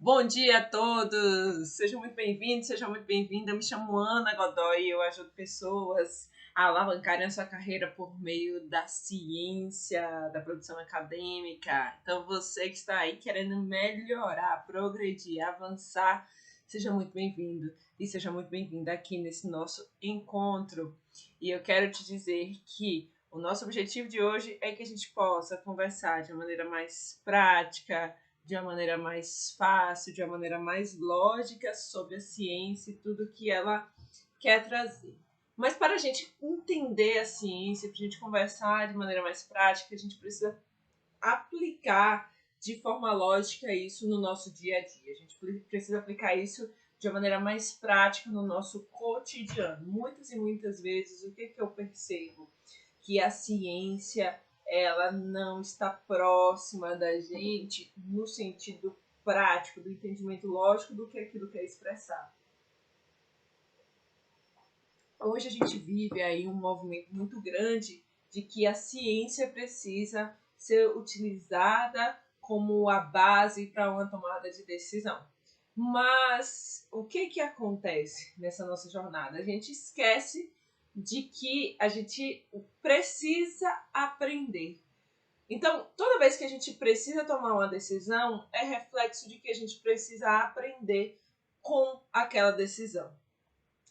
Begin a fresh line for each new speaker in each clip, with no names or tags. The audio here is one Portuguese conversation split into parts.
Bom dia a todos! Sejam muito bem-vindos, sejam muito bem-vindas. Eu me chamo Ana Godoy e eu ajudo pessoas a alavancarem a sua carreira por meio da ciência, da produção acadêmica. Então, você que está aí querendo melhorar, progredir, avançar, seja muito bem-vindo e seja muito bem-vinda aqui nesse nosso encontro. E eu quero te dizer que o nosso objetivo de hoje é que a gente possa conversar de uma maneira mais prática, de uma maneira mais fácil, de uma maneira mais lógica sobre a ciência e tudo que ela quer trazer. Mas para a gente entender a ciência, para a gente conversar de maneira mais prática, a gente precisa aplicar de forma lógica isso no nosso dia a dia. A gente precisa aplicar isso de uma maneira mais prática no nosso cotidiano. Muitas e muitas vezes, o que eu percebo? Que a ciência ela não está próxima da gente no sentido prático, do entendimento lógico do que aquilo quer expressar. Hoje a gente vive aí um movimento muito grande de que a ciência precisa ser utilizada como a base para uma tomada de decisão. Mas o que acontece nessa nossa jornada? A gente esquece de que a gente precisa aprender. Então, toda vez que a gente precisa tomar uma decisão, é reflexo de que a gente precisa aprender com aquela decisão.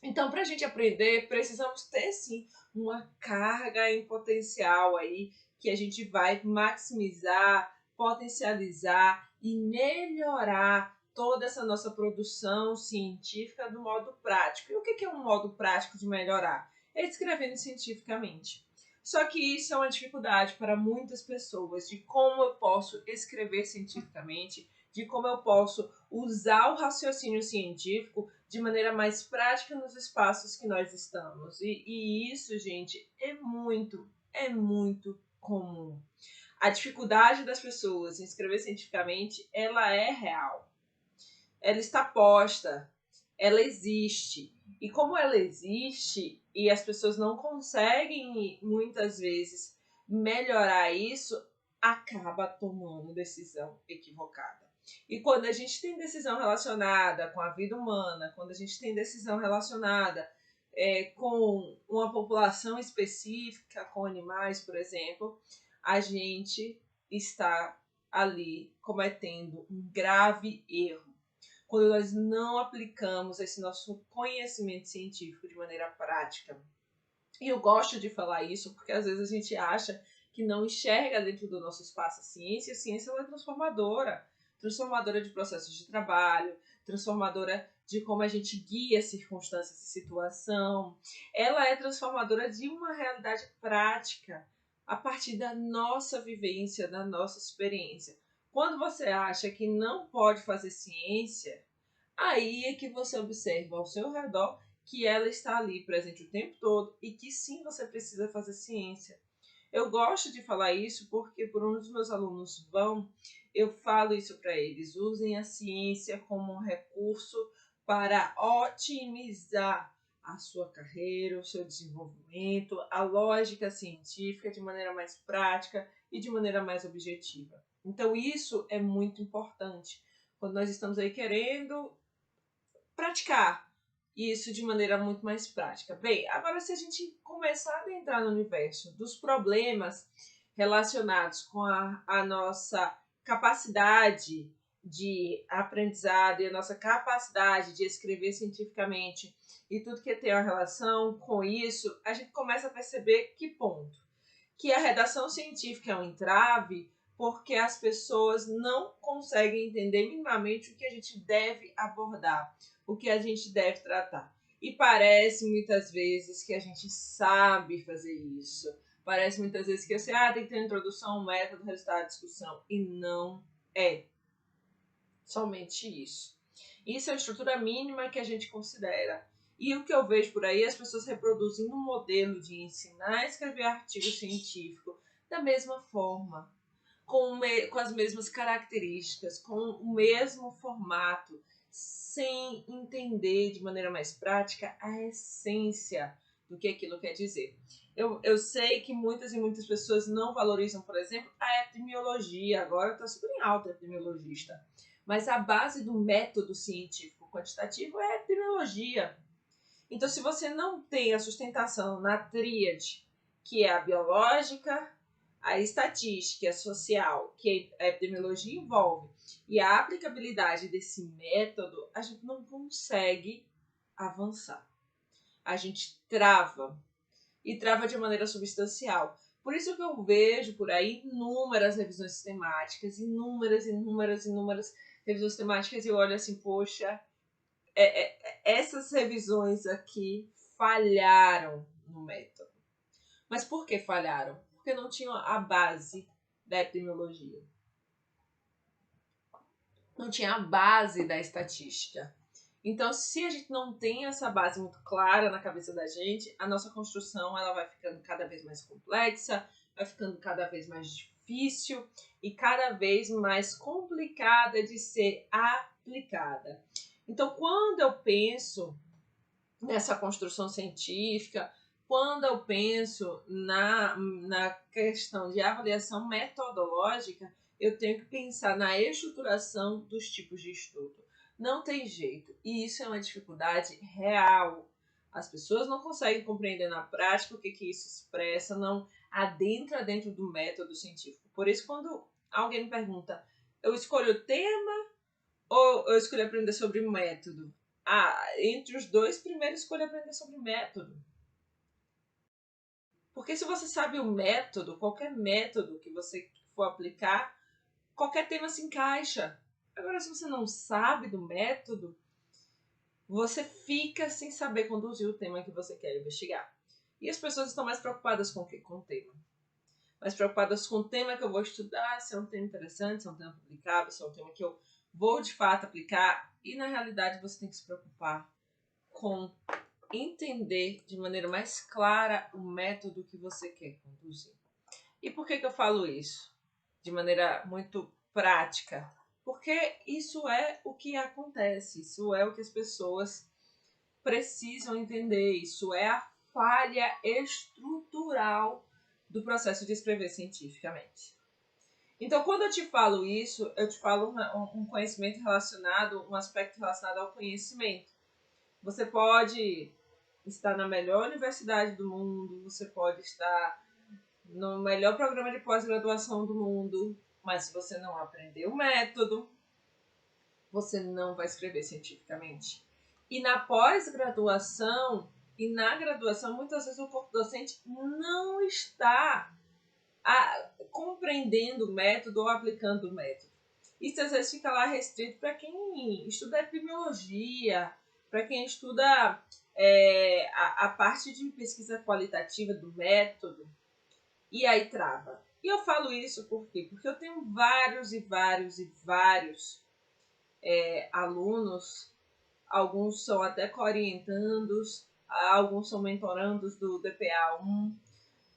Então, para a gente aprender, precisamos ter, sim, uma carga em potencial aí que a gente vai maximizar, potencializar e melhorar toda essa nossa produção científica do modo prático. E o que é um modo prático de melhorar? É escrevendo cientificamente. Só que isso é uma dificuldade para muitas pessoas de como eu posso escrever cientificamente, de como eu posso usar o raciocínio científico de maneira mais prática nos espaços que nós estamos. E isso, gente, é muito comum. A dificuldade das pessoas em escrever cientificamente, ela é real. Ela está posta, ela existe. E como ela existe e as pessoas não conseguem, muitas vezes, melhorar isso, acaba tomando decisão equivocada. E quando a gente tem decisão relacionada com a vida humana, quando a gente tem decisão relacionada com uma população específica, com animais, por exemplo, a gente está ali cometendo um grave erro. Quando nós não aplicamos esse nosso conhecimento científico de maneira prática. E eu gosto de falar isso porque às vezes a gente acha que não enxerga dentro do nosso espaço a ciência. A ciência ela é transformadora de processos de trabalho, transformadora de como a gente guia circunstâncias e situação. Ela é transformadora de uma realidade prática a partir da nossa vivência, da nossa experiência. Quando você acha que não pode fazer ciência, aí é que você observa ao seu redor que ela está ali presente o tempo todo e que sim, você precisa fazer ciência. Eu gosto de falar isso porque por onde os meus alunos vão, eu falo isso para eles. Usem a ciência como um recurso para otimizar a sua carreira, o seu desenvolvimento, a lógica científica de maneira mais prática e de maneira mais objetiva. Então isso é muito importante. Quando nós estamos aí querendo praticar isso de maneira muito mais prática. Bem, agora se a gente começar a entrar no universo dos problemas relacionados com a nossa capacidade de aprendizado e a nossa capacidade de escrever cientificamente e tudo que tem uma relação com isso, a gente começa a perceber que ponto? Que a redação científica é um entrave porque as pessoas não conseguem entender minimamente o que a gente deve abordar, o que a gente deve tratar. E parece muitas vezes que a gente sabe fazer isso. Parece muitas vezes que eu sei, tem que ter uma introdução, um método, resultado, discussão. E não é somente isso. Isso é a estrutura mínima que a gente considera. E o que eu vejo por aí, as pessoas reproduzindo um modelo de ensinar a escrever artigo científico da mesma forma, com as mesmas características, com o mesmo formato, sem entender de maneira mais prática a essência do que aquilo quer dizer. Eu sei que muitas e muitas pessoas não valorizam, por exemplo, a epidemiologia. Agora está super em alta a epidemiologista. Mas a base do método científico quantitativo é a epidemiologia. Então, se você não tem a sustentação na tríade, que é a biológica, a estatística, a social, que a epidemiologia envolve, e a aplicabilidade desse método, a gente não consegue avançar. A gente trava, e trava de maneira substancial. Por isso que eu vejo por aí inúmeras revisões sistemáticas, inúmeras revisões temáticas, e eu olho assim, poxa, essas revisões aqui falharam no método. Mas por que falharam? Porque não tinham a base da epidemiologia. Não tinha a base da estatística. Então, se a gente não tem essa base muito clara na cabeça da gente, a nossa construção ela vai ficando cada vez mais complexa, vai ficando cada vez mais difícil e cada vez mais complicada de ser aplicada. Então, quando eu penso nessa construção científica, quando eu penso na questão de avaliação metodológica, eu tenho que pensar na estruturação dos tipos de estudo. Não tem jeito. E isso é uma dificuldade real. As pessoas não conseguem compreender na prática o que isso expressa, não adentra dentro do método científico. Por isso, quando alguém me pergunta, eu escolho o tema ou eu escolho aprender sobre o método? Entre os dois, primeiro escolho aprender sobre o método. Porque se você sabe o método, qualquer método que você for aplicar, qualquer tema se encaixa. Agora, se você não sabe do método, você fica sem saber conduzir o tema que você quer investigar. E as pessoas estão mais preocupadas com o quê? Com o tema. Mais preocupadas com o tema que eu vou estudar, se é um tema interessante, se é um tema publicável, se é um tema que eu vou de fato aplicar. E na realidade você tem que se preocupar com entender de maneira mais clara o método que você quer conduzir. E por que eu falo isso? De maneira muito prática. Porque isso é o que acontece, isso é o que as pessoas precisam entender, isso é a falha estrutural do processo de escrever cientificamente. Então, quando eu te falo isso, eu te falo um conhecimento relacionado, um aspecto relacionado ao conhecimento. Você pode estar na melhor universidade do mundo, você pode estar no melhor programa de pós-graduação do mundo, mas se você não aprender o método, você não vai escrever cientificamente. E na pós-graduação e na graduação, muitas vezes o corpo docente não está compreendendo o método ou aplicando o método. Isso às vezes fica lá restrito para quem estuda epidemiologia, para quem estuda a parte de pesquisa qualitativa do método, e aí trava. E eu falo isso por quê? Porque eu tenho vários alunos, alguns são até co-orientandos, alguns são mentorandos do DPA1,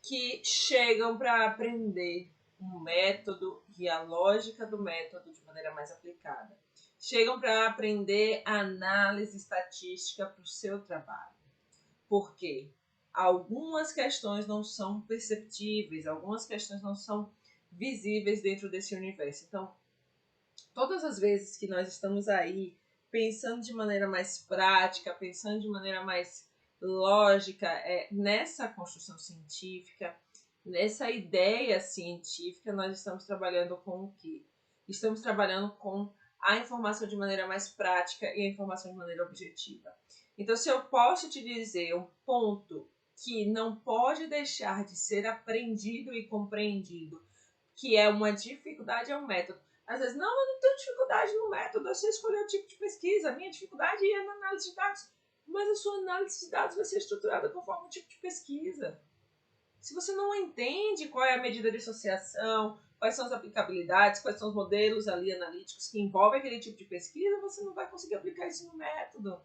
que chegam para aprender um método e a lógica do método de maneira mais aplicada. Chegam para aprender análise estatística para o seu trabalho. Por quê? Algumas questões não são perceptíveis, algumas questões não são visíveis dentro desse universo. Então, todas as vezes que nós estamos aí pensando de maneira mais prática, pensando de maneira mais lógica, nessa construção científica, nessa ideia científica, nós estamos trabalhando com o quê? Estamos trabalhando com a informação de maneira mais prática e a informação de maneira objetiva. Então, se eu posso te dizer um ponto que não pode deixar de ser aprendido e compreendido, que é uma dificuldade, é um método. Às vezes, não, eu não tenho dificuldade no método, eu sei escolher o tipo de pesquisa, a minha dificuldade é na análise de dados. Mas a sua análise de dados vai ser estruturada conforme o tipo de pesquisa. Se você não entende qual é a medida de associação, quais são as aplicabilidades, quais são os modelos ali analíticos que envolvem aquele tipo de pesquisa, você não vai conseguir aplicar isso no método,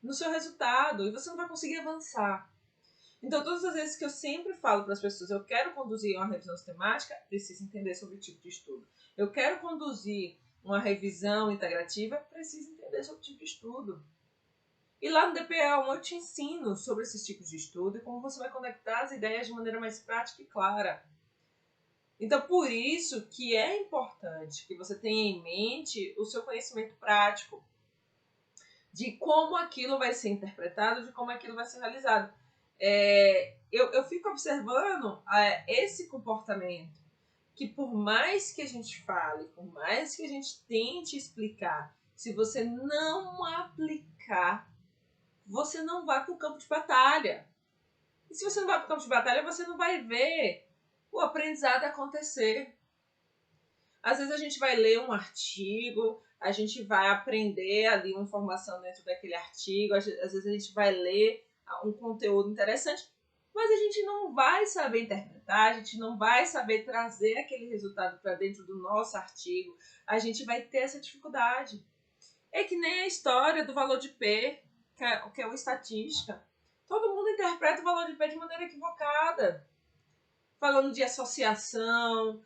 no seu resultado, e você não vai conseguir avançar. Então, todas as vezes que eu sempre falo para as pessoas, eu quero conduzir uma revisão sistemática, preciso entender sobre o tipo de estudo. Eu quero conduzir uma revisão integrativa, preciso entender sobre o tipo de estudo. E lá no DPA1 eu te ensino sobre esses tipos de estudo e como você vai conectar as ideias de maneira mais prática e clara. Então, por isso que é importante que você tenha em mente o seu conhecimento prático de como aquilo vai ser interpretado, de como aquilo vai ser realizado. Eu fico observando esse comportamento, que por mais que a gente fale, por mais que a gente tente explicar, se você não aplicar, você não vai para o campo de batalha. E se você não vai para o campo de batalha, você não vai ver o aprendizado acontecer. Às vezes a gente vai ler um artigo, a gente vai aprender ali uma informação dentro daquele artigo, às vezes a gente vai ler um conteúdo interessante, mas a gente não vai saber interpretar, a gente não vai saber trazer aquele resultado para dentro do nosso artigo, a gente vai ter essa dificuldade. É que nem a história do valor de P, que é uma estatística. Todo mundo interpreta o valor de P de maneira equivocada, falando de associação,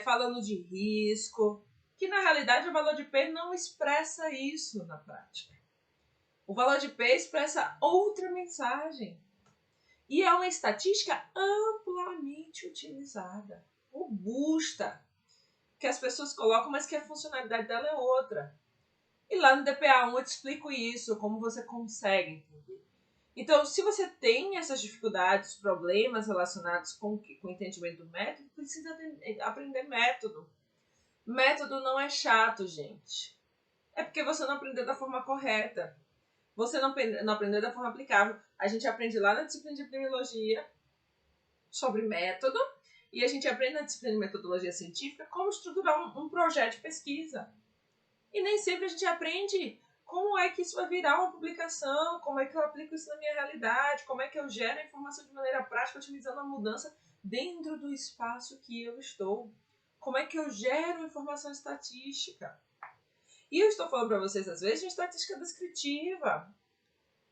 falando de risco, que na realidade o valor de P não expressa isso na prática. O valor de P expressa outra mensagem. E é uma estatística amplamente utilizada, robusta, que as pessoas colocam, mas que a funcionalidade dela é outra. E lá no DPA1 eu te explico isso, como você consegue entender. Então, se você tem essas dificuldades, problemas relacionados com o entendimento do método, precisa aprender método. Método não é chato, gente. É porque você não aprendeu da forma correta. Você não aprendeu da forma aplicável. A gente aprende lá na disciplina de epidemiologia sobre método e a gente aprende na disciplina de metodologia científica como estruturar um projeto de pesquisa. E nem sempre a gente aprende como é que isso vai virar uma publicação, como é que eu aplico isso na minha realidade, como é que eu gero a informação de maneira prática, otimizando a mudança dentro do espaço que eu estou. Como é que eu gero informação estatística. E eu estou falando para vocês, às vezes, de uma estatística descritiva,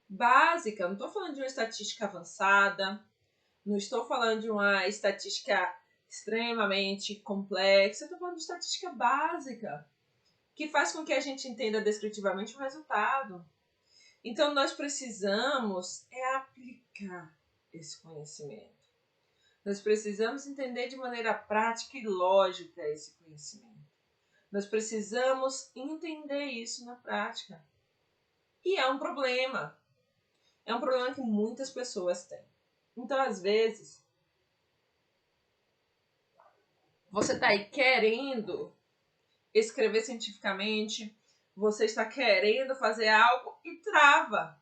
básica. Não estou falando de uma estatística avançada, não estou falando de uma estatística extremamente complexa, estou falando de estatística básica, que faz com que a gente entenda descritivamente o resultado. Então, nós precisamos aplicar esse conhecimento. Nós precisamos entender de maneira prática e lógica esse conhecimento. Nós precisamos entender isso na prática. E é um problema. É um problema que muitas pessoas têm. Então, às vezes, você está aí querendo escrever cientificamente, você está querendo fazer algo e trava.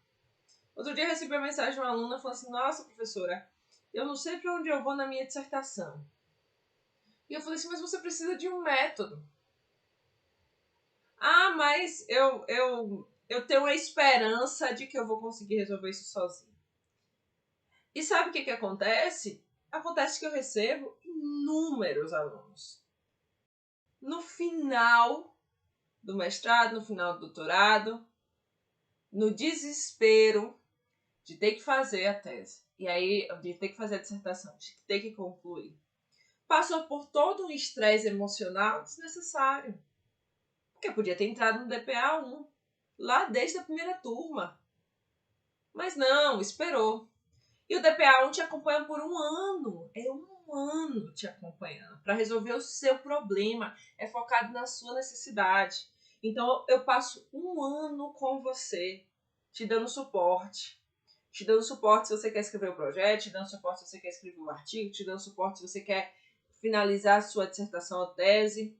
Outro dia eu recebi uma mensagem de uma aluna falando assim: nossa, professora, eu não sei para onde eu vou na minha dissertação. E eu falei assim: mas você precisa de um método. Ah, mas eu tenho a esperança de que eu vou conseguir resolver isso sozinho. E sabe o que acontece? Acontece que eu recebo inúmeros alunos. No final do mestrado, no final do doutorado, no desespero de ter que fazer a tese, e aí de ter que fazer a dissertação, de ter que concluir, passou por todo um estresse emocional desnecessário. Porque eu podia ter entrado no DPA1, lá desde a primeira turma. Mas não, esperou. E o DPA1 te acompanha por um ano. É um ano te acompanhando para resolver o seu problema. É focado na sua necessidade. Então, eu passo um ano com você, te dando suporte. Te dando suporte se você quer escrever o projeto, te dando suporte se você quer escrever o artigo, te dando suporte se você quer finalizar a sua dissertação ou tese.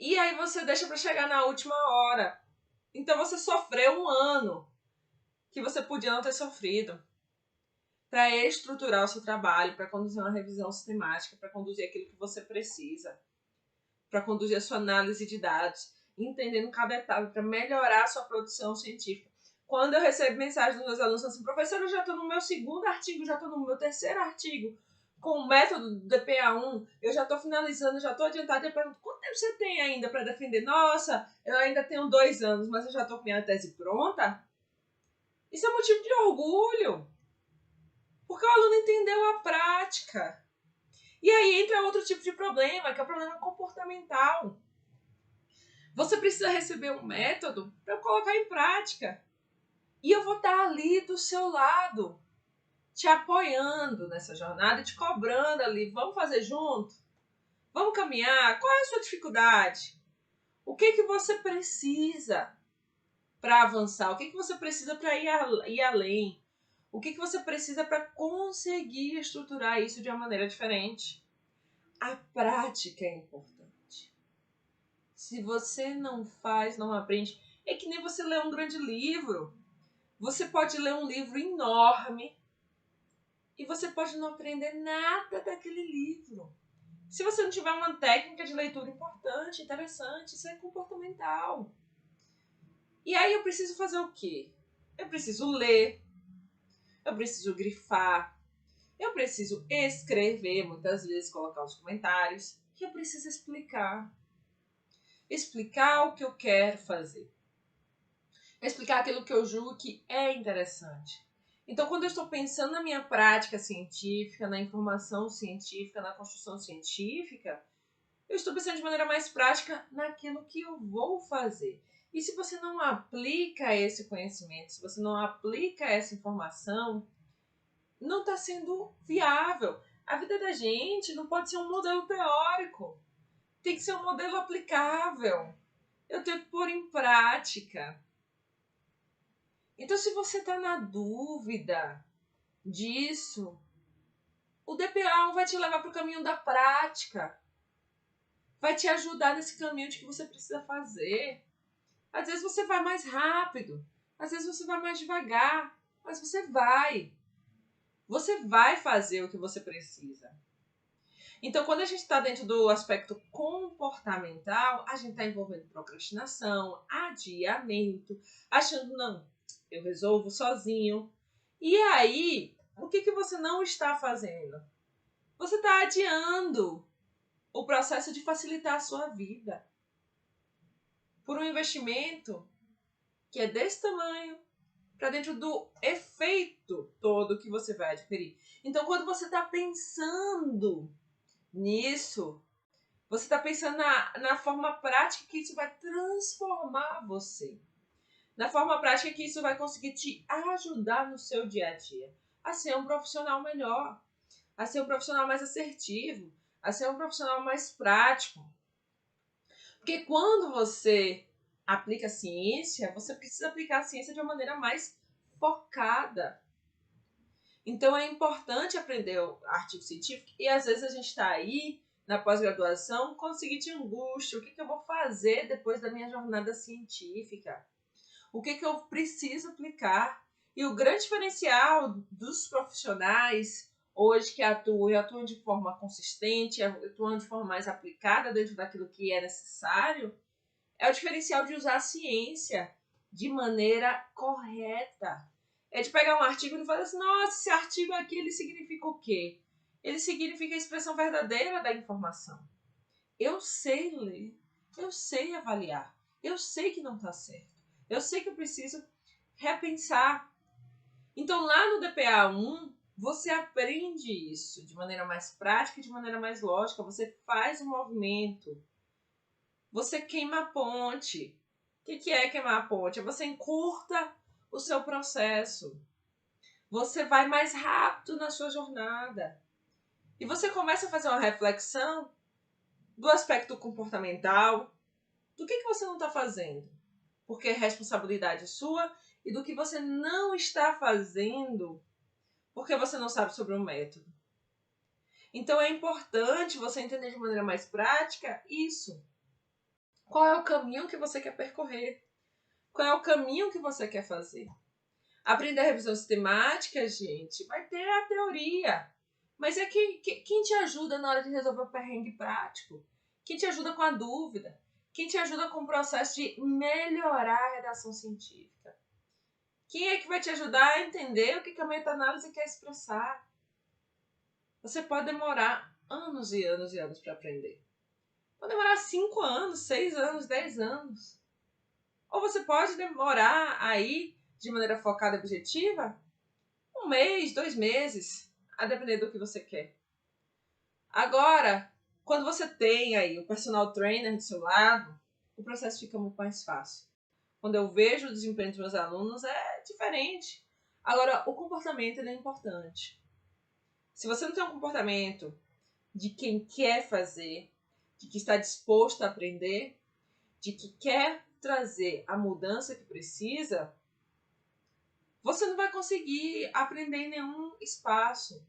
E aí você deixa para chegar na última hora. Então, você sofreu um ano que você podia não ter sofrido para estruturar o seu trabalho, para conduzir uma revisão sistemática, para conduzir aquilo que você precisa, para conduzir a sua análise de dados, entendendo cada etapa, para melhorar a sua produção científica. Quando eu recebo mensagem dos meus alunos assim: professor, eu já estou no meu segundo artigo, já estou no meu terceiro artigo, com o método do DPA1, eu já estou finalizando, já estou adiantado, eu pergunto: quanto tempo você tem ainda para defender? Nossa, eu ainda tenho 2 anos, mas eu já estou com minha tese pronta. Isso é motivo de orgulho, porque o aluno entendeu a prática. E aí entra outro tipo de problema, que é o problema comportamental. Você precisa receber um método para colocar em prática. E eu vou estar ali do seu lado, te apoiando nessa jornada, te cobrando ali. Vamos fazer junto? Vamos caminhar? Qual é a sua dificuldade? O que que você precisa para avançar? O que que você precisa para ir além? O que que você precisa para conseguir estruturar isso de uma maneira diferente? A prática é importante. Se você não faz, não aprende, é que nem você ler um grande livro. Você pode ler um livro enorme e você pode não aprender nada daquele livro. Se você não tiver uma técnica de leitura importante, interessante, isso é comportamental. E aí eu preciso fazer o quê? Eu preciso ler, eu preciso grifar, eu preciso escrever, muitas vezes colocar os comentários, e eu preciso explicar. Explicar o que eu quero fazer. Explicar aquilo que eu julgo que é interessante. Então, quando eu estou pensando na minha prática científica, na informação científica, na construção científica, eu estou pensando de maneira mais prática naquilo que eu vou fazer. E se você não aplica esse conhecimento, se você não aplica essa informação, não está sendo viável. A vida da gente não pode ser um modelo teórico. Tem que ser um modelo aplicável. Eu tenho que pôr em prática. Então, se você está na dúvida disso, o DPA vai te levar para o caminho da prática. Vai te ajudar nesse caminho de que você precisa fazer. Às vezes você vai mais rápido, às vezes você vai mais devagar, mas você vai. Você vai fazer o que você precisa. Então, quando a gente está dentro do aspecto comportamental, a gente está envolvendo procrastinação, adiamento, achando, não, eu resolvo sozinho. E aí, o que você não está fazendo? Você está adiando o processo de facilitar a sua vida por um investimento que é desse tamanho para dentro do efeito todo que você vai adquirir. Então, quando você está pensando nisso, você está pensando na forma prática que isso vai transformar você. Na forma prática que isso vai conseguir te ajudar no seu dia a dia a ser um profissional melhor, a ser um profissional mais assertivo, a ser um profissional mais prático. Porque quando você aplica a ciência, você precisa aplicar a ciência de uma maneira mais focada. Então é importante aprender o artigo científico e às vezes a gente está aí na pós-graduação com a seguinte angústia: o que eu vou fazer depois da minha jornada científica? O que eu preciso aplicar? E o grande diferencial dos profissionais hoje que atuam de forma consistente, atuam de forma mais aplicada dentro daquilo que é necessário, é o diferencial de usar a ciência de maneira correta. É de pegar um artigo e falar assim, nossa, esse artigo aqui, ele significa o quê? Ele significa a expressão verdadeira da informação. Eu sei ler, eu sei avaliar, eu sei que não está certo, eu sei que eu preciso repensar. Então, lá no DPA-1, você aprende isso de maneira mais prática, de maneira mais lógica, você faz o movimento, você queima a ponte. O que é queimar a ponte? Você encurta o seu processo. Você vai mais rápido na sua jornada. E você começa a fazer uma reflexão do aspecto comportamental, do que você não está fazendo, porque é responsabilidade sua, e do que você não está fazendo, porque você não sabe sobre o método. Então é importante você entender de maneira mais prática isso. Qual é o caminho que você quer percorrer? Qual é o caminho que você quer fazer? Aprender a revisão sistemática, gente, vai ter a teoria. Mas é quem te ajuda na hora de resolver o perrengue prático? Quem te ajuda com a dúvida? Quem te ajuda com o processo de melhorar a redação científica? Quem é que vai te ajudar a entender o que a meta-análise quer expressar? Você pode demorar anos e anos e anos para aprender. Pode demorar 5 anos, 6 anos, 10 anos. Ou você pode demorar aí, de maneira focada e objetiva, 1 mês, 2 meses, a depender do que você quer. Agora, quando você tem aí o personal trainer do seu lado, o processo fica muito mais fácil. Quando eu vejo o desempenho dos meus alunos, é diferente. Agora, o comportamento ele é importante. Se você não tem um comportamento de quem quer fazer, de que está disposto a aprender, de que quer trazer a mudança que precisa, você não vai conseguir aprender em nenhum espaço.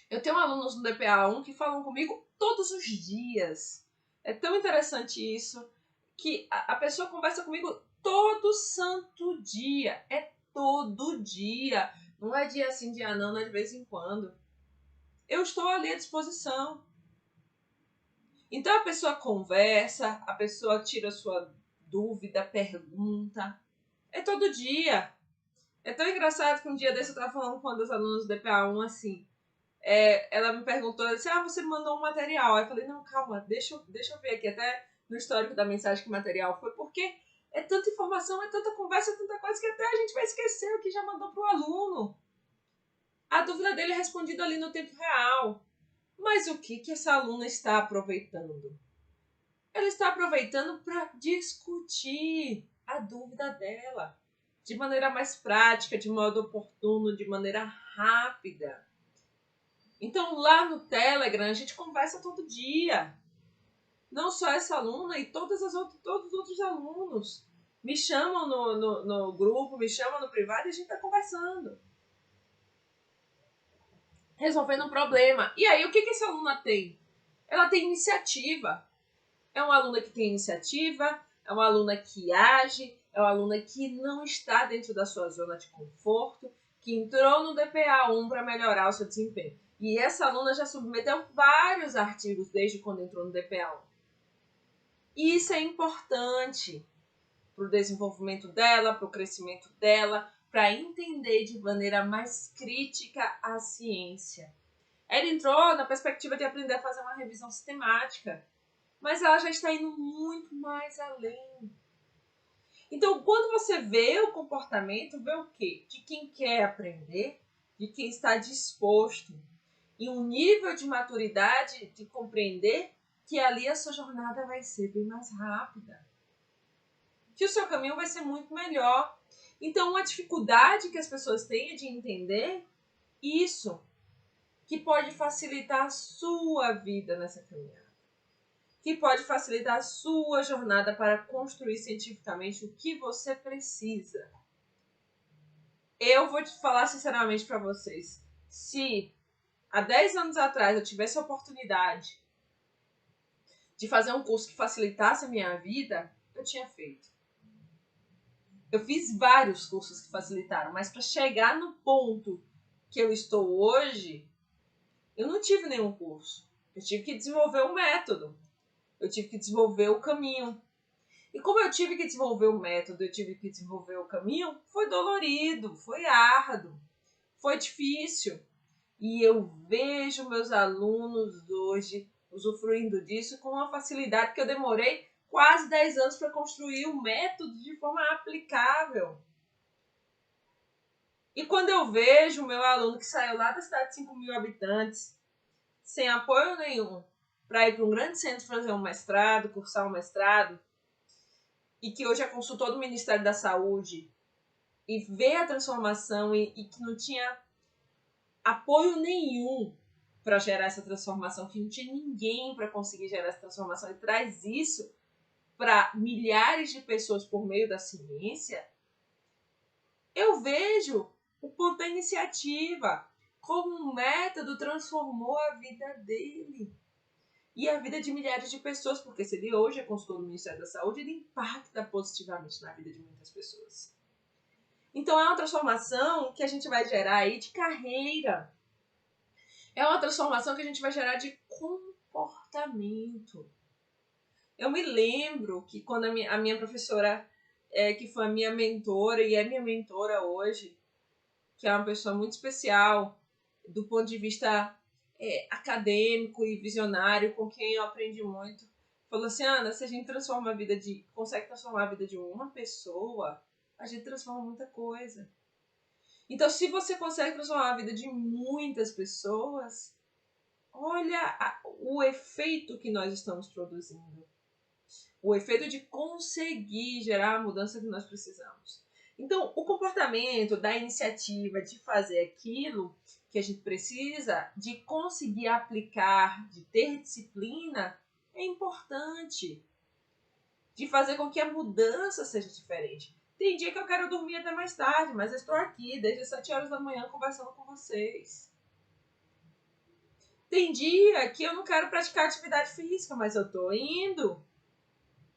Eu tenho alunos no DPA1 que falam comigo todos os dias. É tão interessante isso, que a pessoa conversa comigo todo santo dia. É todo dia. Não é dia sim, dia não, não é de vez em quando. Eu estou ali à disposição. Então a pessoa conversa, a pessoa tira sua dúvida, pergunta. É todo dia. É tão engraçado que um dia desse eu estava falando com uma das alunas do DPA1 assim. Ela me perguntou, ela disse, você mandou um material. Aí eu falei, não, calma, deixa eu ver aqui, até no histórico da mensagem que o material foi, porque é tanta informação, é tanta conversa, é tanta coisa que até a gente vai esquecer o que já mandou para o aluno. A dúvida dele é respondida ali no tempo real. Mas o que essa aluna está aproveitando? Ela está aproveitando para discutir a dúvida dela de maneira mais prática, de modo oportuno, de maneira rápida. Então, lá no Telegram, a gente conversa todo dia. Não só essa aluna e todos os outros alunos. Me chamam no grupo, me chamam no privado e a gente está conversando. Resolvendo um problema. E aí, o que essa aluna tem? Ela tem iniciativa. É uma aluna que tem iniciativa, é uma aluna que age, é uma aluna que não está dentro da sua zona de conforto, que entrou no DPA1 para melhorar o seu desempenho. E essa aluna já submeteu vários artigos desde quando entrou no DPA1. E isso é importante para o desenvolvimento dela, para o crescimento dela, para entender de maneira mais crítica a ciência. Ela entrou na perspectiva de aprender a fazer uma revisão sistemática, mas ela já está indo muito mais além. Então, quando você vê o comportamento, vê o quê? De quem quer aprender, de quem está disposto, em um nível de maturidade de compreender que ali a sua jornada vai ser bem mais rápida, que o seu caminho vai ser muito melhor. Então, uma dificuldade que as pessoas têm é de entender isso, que pode facilitar a sua vida nessa caminhada, que pode facilitar a sua jornada para construir cientificamente o que você precisa. Eu vou te falar sinceramente para vocês, se há 10 anos atrás eu tivesse a oportunidade de fazer um curso que facilitasse a minha vida, eu tinha feito. Eu fiz vários cursos que facilitaram, mas para chegar no ponto que eu estou hoje, eu não tive nenhum curso. Eu tive que desenvolver um método. Eu tive que desenvolver o caminho. E como eu tive que desenvolver o método, eu tive que desenvolver o caminho, foi dolorido, foi árduo, foi difícil. E eu vejo meus alunos hoje usufruindo disso com uma facilidade que eu demorei quase 10 anos para construir o método de forma aplicável. E quando eu vejo o meu aluno que saiu lá da cidade de 5 mil habitantes, sem apoio nenhum, para ir para um grande centro fazer um mestrado, cursar um mestrado, e que hoje é consultor do Ministério da Saúde, e vê a transformação e que não tinha apoio nenhum para gerar essa transformação, que não tinha ninguém para conseguir gerar essa transformação, e traz isso para milhares de pessoas por meio da ciência, eu vejo o ponto da iniciativa, como um método transformou a vida dele e a vida de milhares de pessoas, porque se ele hoje é consultor do Ministério da Saúde, ele impacta positivamente na vida de muitas pessoas. Então é uma transformação que a gente vai gerar aí de carreira. É uma transformação que a gente vai gerar de comportamento. Eu me lembro que quando a minha professora, que foi a minha mentora e é minha mentora hoje, que é uma pessoa muito especial do ponto de vista acadêmico e visionário, com quem eu aprendi muito, falou assim, Ana, se a gente consegue transformar a vida de uma pessoa, a gente transforma muita coisa. Então, se você consegue transformar a vida de muitas pessoas, olha o efeito que nós estamos produzindo. O efeito de conseguir gerar a mudança que nós precisamos. Então, o comportamento da iniciativa de fazer aquilo que a gente precisa, de conseguir aplicar, de ter disciplina, é importante, de fazer com que a mudança seja diferente. Tem dia que eu quero dormir até mais tarde, mas eu estou aqui desde as 7 horas da manhã conversando com vocês. Tem dia que eu não quero praticar atividade física, mas eu estou indo.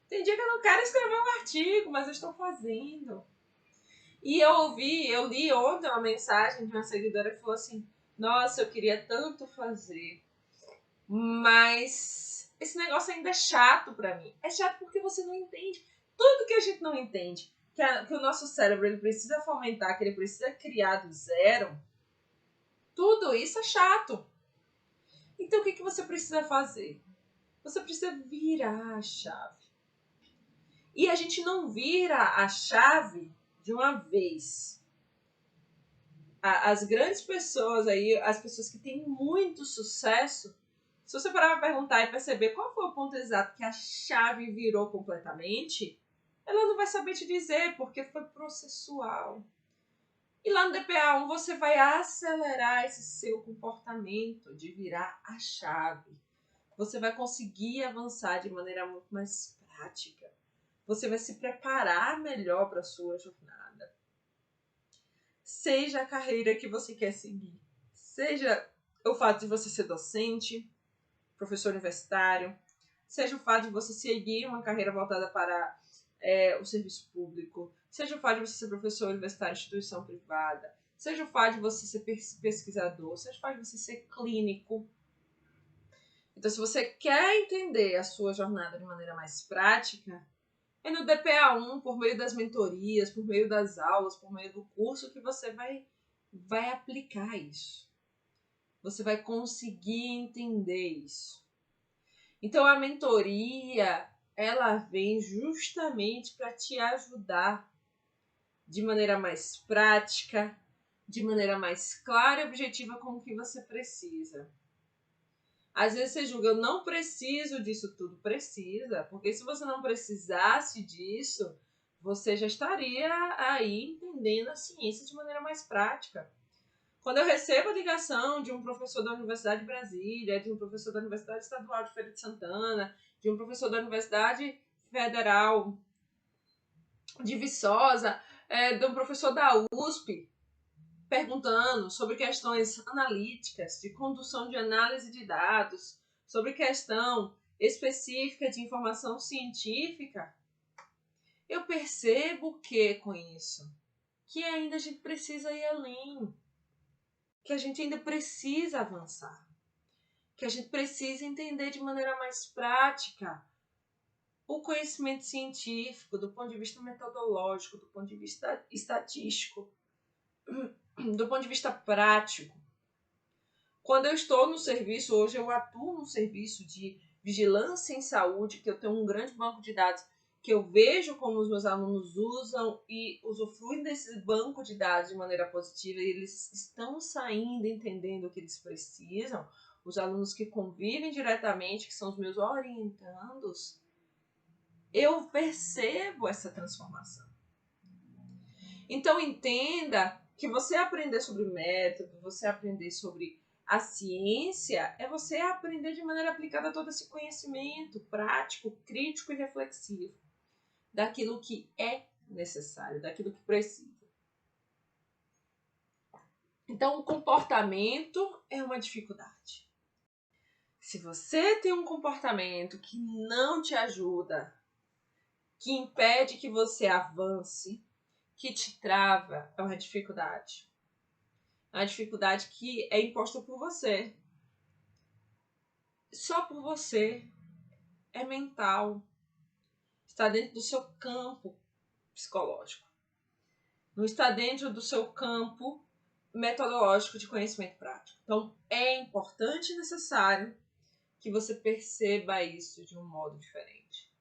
Tem dia que eu não quero escrever um artigo, mas eu estou fazendo. E eu li ontem uma mensagem de uma seguidora que falou assim: nossa, eu queria tanto fazer, mas esse negócio ainda é chato pra mim. É chato porque você não entende. Tudo que a gente não entende, que o nosso cérebro ele precisa fomentar, que ele precisa criar do zero, tudo isso é chato. Então o que você precisa fazer? Você precisa virar a chave. E a gente não vira a chave de uma vez. As grandes pessoas aí, as pessoas que têm muito sucesso, se você parar para perguntar e perceber qual foi o ponto exato que a chave virou completamente, ela não vai saber te dizer, porque foi processual. E lá no DPA1 você vai acelerar esse seu comportamento de virar a chave. Você vai conseguir avançar de maneira muito mais prática. Você vai se preparar melhor para a sua jornada. Seja a carreira que você quer seguir. Seja o fato de você ser docente, professor universitário, seja o fato de você seguir uma carreira voltada para o serviço público, seja o fato de você ser professor universitário em instituição privada, seja o fato de você ser pesquisador, seja o fato de você ser clínico. Então, se você quer entender a sua jornada de maneira mais prática, é no DPA1, por meio das mentorias, por meio das aulas, por meio do curso, que você vai aplicar isso. Você vai conseguir entender isso. Então, a mentoria, ela vem justamente para te ajudar de maneira mais prática, de maneira mais clara e objetiva com o que você precisa. Às vezes você julga, eu não preciso disso tudo. Precisa, porque se você não precisasse disso, você já estaria aí entendendo a ciência de maneira mais prática. Quando eu recebo a ligação de um professor da Universidade de Brasília, de um professor da Universidade Estadual de Feira de Santana, de um professor da Universidade Federal de Viçosa, de um professor da USP, perguntando sobre questões analíticas, de condução de análise de dados, sobre questão específica de informação científica, eu percebo que com isso, que ainda a gente precisa ir além, que a gente ainda precisa avançar, que a gente precisa entender de maneira mais prática o conhecimento científico, do ponto de vista metodológico, do ponto de vista estatístico, do ponto de vista prático. Quando eu estou no serviço, hoje eu atuo no serviço de vigilância em saúde, que eu tenho um grande banco de dados, que eu vejo como os meus alunos usam e usufruem desse banco de dados de maneira positiva, e eles estão saindo entendendo o que eles precisam. Os alunos que convivem diretamente, que são os meus orientandos, eu percebo essa transformação. Então entenda que você aprender sobre método, você aprender sobre a ciência, é você aprender de maneira aplicada todo esse conhecimento prático, crítico e reflexivo daquilo que é necessário, daquilo que precisa. Então, o comportamento é uma dificuldade. Se você tem um comportamento que não te ajuda, que impede que você avance, que te trava, é uma dificuldade. É uma dificuldade que é imposta por você. Só por você. É mental. Está dentro do seu campo psicológico. Não está dentro do seu campo metodológico de conhecimento prático. Então, é importante e necessário que você perceba isso de um modo diferente.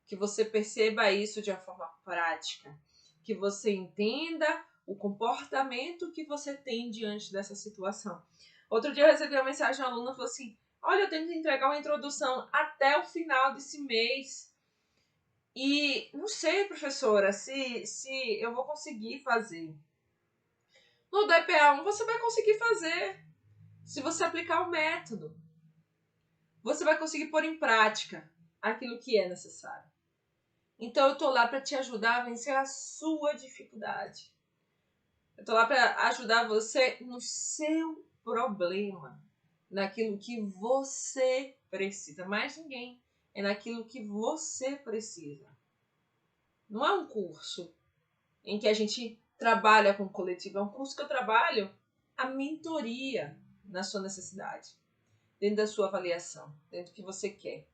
Que você perceba isso de uma forma prática. Que você entenda o comportamento que você tem diante dessa situação. Outro dia eu recebi uma mensagem de uma aluna que falou assim: olha, eu tenho que entregar uma introdução até o final desse mês. E não sei, professora, se eu vou conseguir fazer. No DPA1 você vai conseguir fazer, se você aplicar o método. você vai conseguir pôr em prática aquilo que é necessário. Então eu tô lá para te ajudar a vencer a sua dificuldade. Eu tô lá para ajudar você no seu problema, naquilo que você precisa. Mais ninguém. É naquilo que você precisa. Não é um curso em que a gente trabalha com o coletivo. É um curso que eu trabalho a mentoria na sua necessidade, dentro da sua avaliação, dentro do que você quer.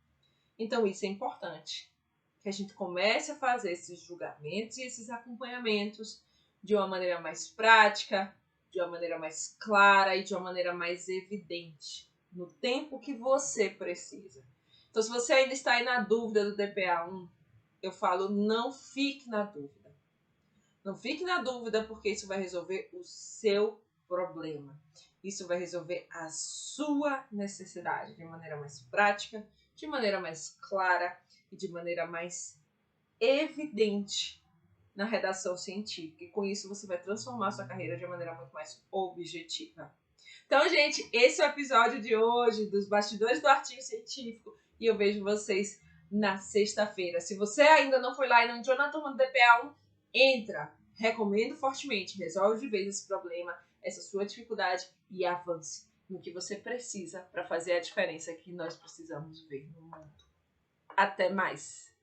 Então isso é importante. Que a gente comece a fazer esses julgamentos e esses acompanhamentos de uma maneira mais prática, de uma maneira mais clara e de uma maneira mais evidente, no tempo que você precisa. Então, se você ainda está aí na dúvida do DPA-1, eu falo, não fique na dúvida. Não fique na dúvida, porque isso vai resolver o seu problema. Isso vai resolver a sua necessidade de maneira mais prática, de maneira mais clara e de maneira mais evidente na redação científica. E com isso você vai transformar a sua carreira de maneira muito mais objetiva. Então, gente, esse é o episódio de hoje dos bastidores do artigo científico e eu vejo vocês na sexta-feira. Se você ainda não foi lá e não entrou na turma do DPA1, entra. Recomendo fortemente. Resolve de vez esse problema, essa sua dificuldade e avance no que você precisa para fazer a diferença que nós precisamos ver no mundo. Até mais!